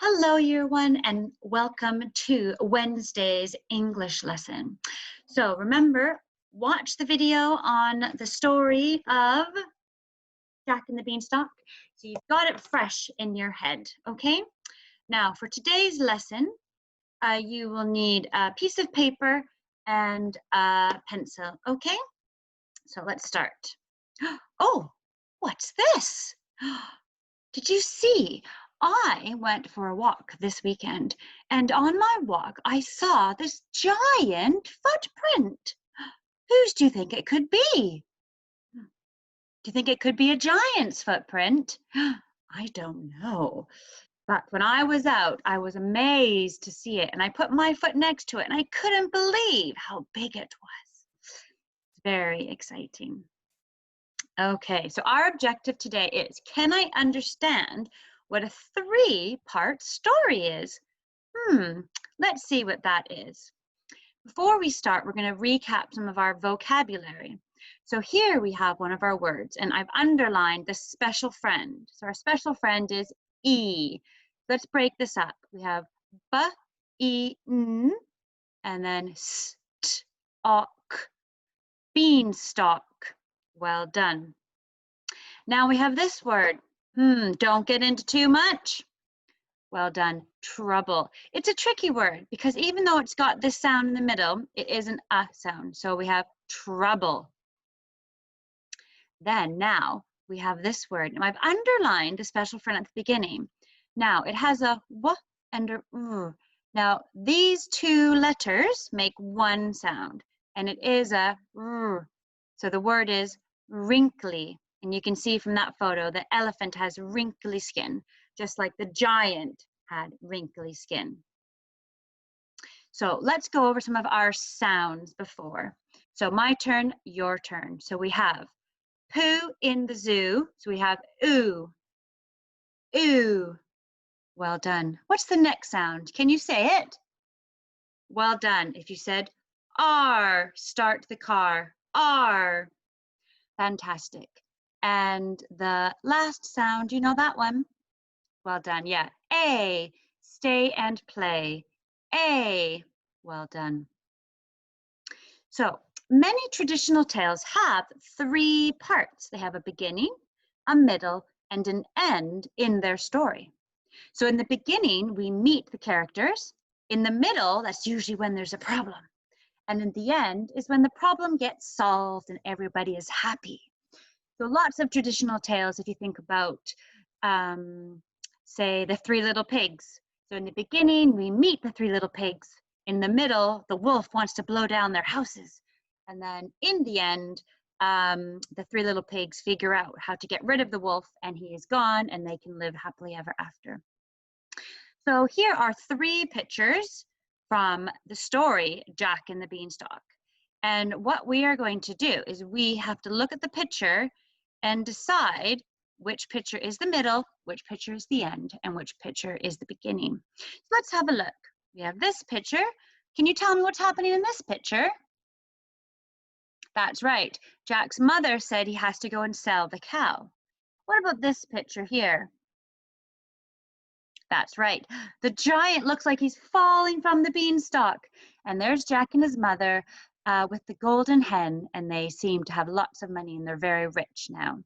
Hello, year one, and welcome to Wednesday's English lesson. So remember, watch the video on the story of Jack and the Beanstalk. So you've got it fresh in your head, okay? Now, for today's lesson, you will need a piece of paper and a pencil, okay? So let's start. Oh, what's this? Did you see? I went for a walk this weekend, and on my walk, I saw this giant footprint. Whose do you think it could be? Do you think it could be a giant's footprint? I don't know. But when I was out, I was amazed to see it, and I put my foot next to it, and I couldn't believe how big it was. It's very exciting. Okay, so our objective today is, can I understand what a three-part story is? Let's see what that is. Before we start, we're going to recap some of our vocabulary. So here we have one of our words, and I've underlined the special friend. So our special friend is E. Let's break this up. We have B, E, N, and then st, ok, beanstalk. Well done. Now we have this word. Don't get into too much. Well done. Trouble. It's a tricky word because even though it's got this sound in the middle, it isn't a sound. So we have trouble. Then now we have this word. Now I've underlined the special friend at the beginning. Now it has a w and a r. Now these two letters make one sound, and it is a r. So the word is wrinkly. And you can see from that photo, the elephant has wrinkly skin, just like the giant had wrinkly skin. So let's go over some of our sounds before. So my turn, your turn. So we have poo in the zoo. So we have ooh, ooh. Well done. What's the next sound? Can you say it? Well done. If you said R, start the car, R. Fantastic. And the last sound, you know that one? Well done, yeah. A, stay and play. A, well done. So many traditional tales have three parts. They have a beginning, a middle, and an end in their story. So in the beginning, we meet the characters. In the middle, that's usually when there's a problem. And in the end is when the problem gets solved and everybody is happy. So lots of traditional tales, if you think about, say, the Three Little Pigs. So in the beginning, we meet the three little pigs. In the middle, the wolf wants to blow down their houses. And then in the end, the three little pigs figure out how to get rid of the wolf, and he is gone, and they can live happily ever after. So here are three pictures from the story, Jack and the Beanstalk. And what we are going to do is we have to look at the picture and decide which picture is the middle, which picture is the end, and which picture is the beginning. So let's have a look. We have this picture. Can you tell me what's happening in this picture? That's right. Jack's mother said he has to go and sell the cow. What about this picture here? That's right. The giant looks like he's falling from the beanstalk. And there's Jack and his mother with the golden hen, and they seem to have lots of money and they're very rich now.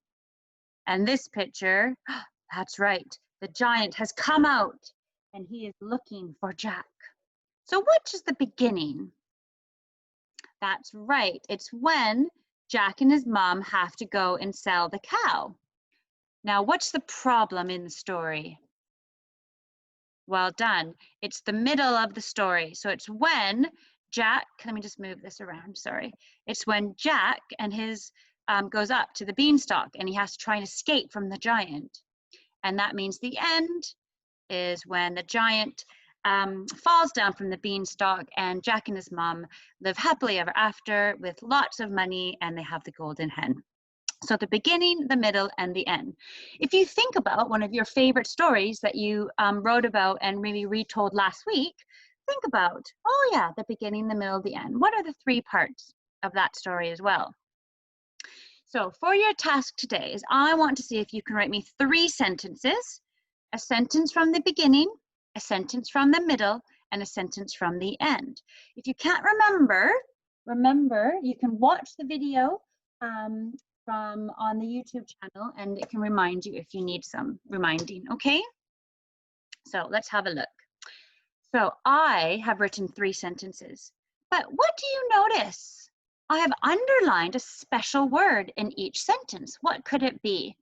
And this picture, that's right, the giant has come out and he is looking for Jack. So which is the beginning? That's right, it's when Jack and his mom have to go and sell the cow. Now, what's the problem in the story? Well done. It's the middle of the story. So it's when Jack, let me just move this around, sorry. It's when Jack and his goes up to the beanstalk and he has to try and escape from the giant. And that means the end is when the giant falls down from the beanstalk and Jack and his mom live happily ever after with lots of money, and they have the golden hen. So the beginning, the middle, and the end. If you think about one of your favorite stories that you wrote about and maybe retold last week, think about, oh yeah, the beginning, the middle, the end. What are the three parts of that story as well? So for your task today is I want to see if you can write me three sentences, a sentence from the beginning, a sentence from the middle, and a sentence from the end. If you can't remember, you can watch the video from on the YouTube channel, and it can remind you if you need some reminding, okay? So let's have a look. So I have written 3 sentences, but what do you notice? I have underlined a special word in each sentence. What could it be?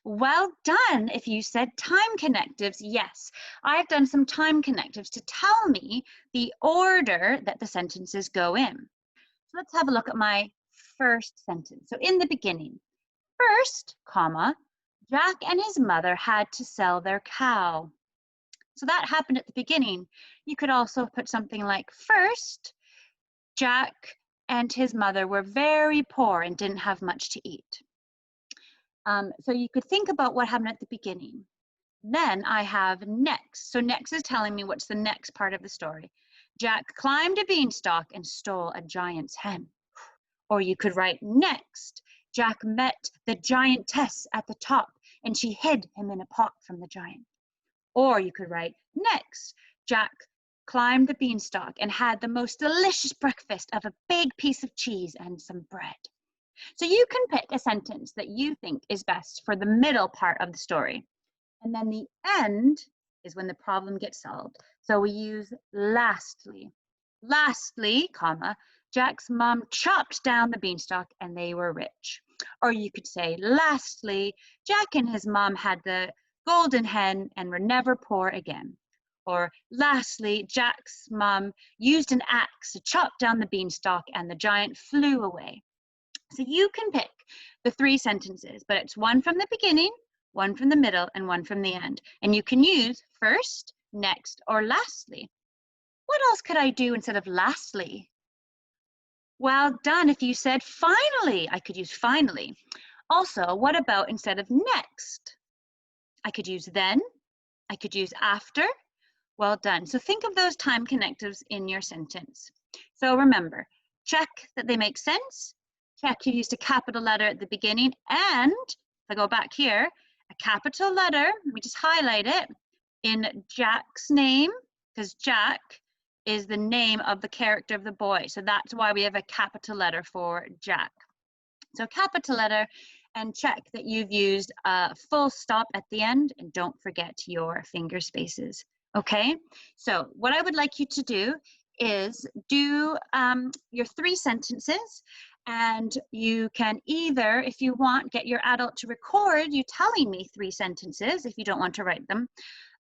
Well done if you said time connectives. Yes, I've done some time connectives to tell me the order that the sentences go in. So let's have a look at my first sentence. So in the beginning, first, comma, Jack and his mother had to sell their cow. So that happened at the beginning. You could also put something like, first, Jack and his mother were very poor and didn't have much to eat. So you could think about what happened at the beginning. Then I have next. So next is telling me what's the next part of the story. Jack climbed a beanstalk and stole a giant's hen. Or you could write next. Jack met the giantess at the top and she hid him in a pot from the giant. Or you could write next. Jack climbed the beanstalk and had the most delicious breakfast of a big piece of cheese and some bread. So you can pick a sentence that you think is best for the middle part of the story. And then the end is when the problem gets solved. So we use lastly. Lastly, comma, Jack's mom chopped down the beanstalk and they were rich. Or you could say, lastly, Jack and his mom had the golden hen and were never poor again. Or lastly, Jack's mom used an axe to chop down the beanstalk and the giant flew away. So you can pick the 3 sentences, but it's one from the beginning, one from the middle, and one from the end. And you can use first, next, or lastly. What else could I do instead of lastly? Well done if you said finally. I could use finally. Also, what about instead of next? I could use then. I could use after. Well done. So think of those time connectives in your sentence. So remember, check that they make sense. Check you used a capital letter at the beginning. And if I go back here, a capital letter, let me just highlight it, in Jack's name, because Jack is the name of the character of the boy. So that's why we have a capital letter for Jack. So capital letter, and check that you've used a full stop at the end, and don't forget your finger spaces. Okay, so what I would like you to do is do your 3 sentences, and you can either, if you want, get your adult to record you telling me 3 sentences if you don't want to write them.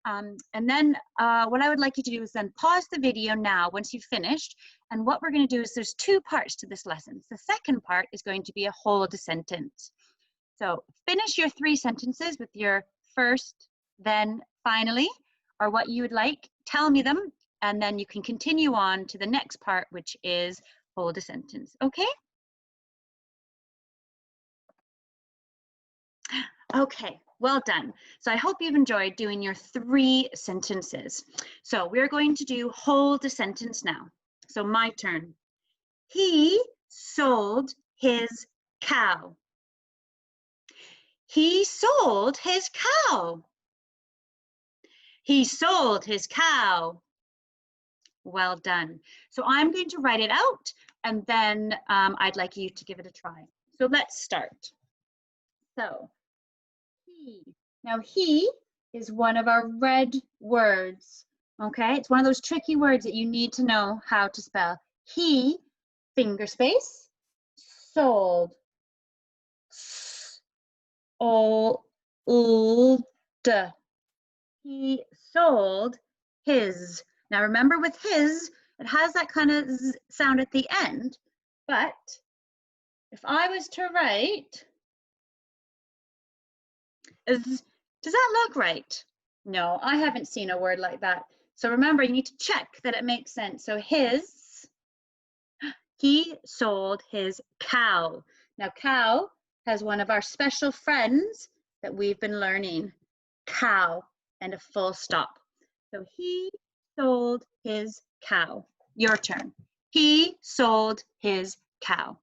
And then what I would like you to do is then pause the video now once you've finished. And what we're going to do is there's 2 parts to this lesson. The second part is going to be a hold a sentence. So finish your 3 sentences with your first, then, finally, or what you would like. Tell me them, and then you can continue on to the next part, which is hold a sentence. Okay? Okay, well done. So I hope you've enjoyed doing your 3 sentences. So we're going to do hold a sentence now. So my turn. He sold his cow. He sold his cow. He sold his cow. Well done. So I'm going to write it out, and then I'd like you to give it a try. So let's start. So he. Now he is one of our red words. Okay, it's one of those tricky words that you need to know how to spell. He, finger space, sold. Sold. He sold his. Now remember, with his, it has that kind of z sound at the end, but if I was to write, does that look right? No, I haven't seen a word like that. So remember, you need to check that it makes sense. So his, he sold his cow. Now cow has one of our special friends that we've been learning, cow, and a full stop. So he sold his cow. Your turn. He sold his cow.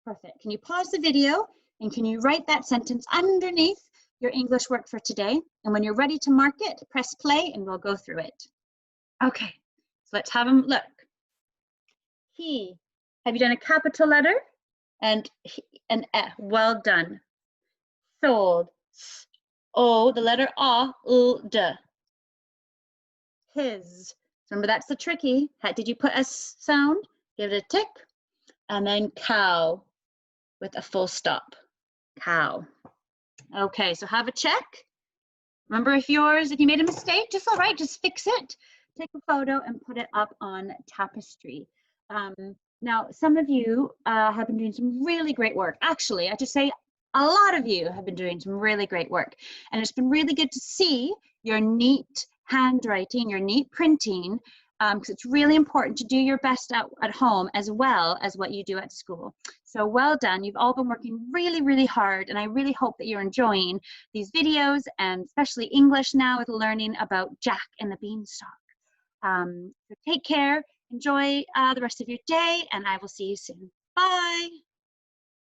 Perfect. Can you pause the video and can you write that sentence underneath your English work for today. And when you're ready to mark it, press play and we'll go through it. Okay, so let's have them look. He, have you done a capital letter? And an E, well done. Sold, O, the letter A, U, D. His, remember that's the tricky. Did you put a sound? Give it a tick. And then cow with a full stop. Cow. Okay, so have a check. Remember if you made a mistake, just all right, just fix it. Take a photo and put it up on Tapestry. Now, some of you have been doing some really great work. Actually, I just say a lot of you have been doing some really great work. And it's been really good to see your neat handwriting, your neat printing, because it's really important to do your best at home as well as what you do at school. So well done. You've all been working really, really hard, and I really hope that you're enjoying these videos, and especially English now with learning about Jack and the Beanstalk. So take care, enjoy the rest of your day, and I will see you soon. Bye.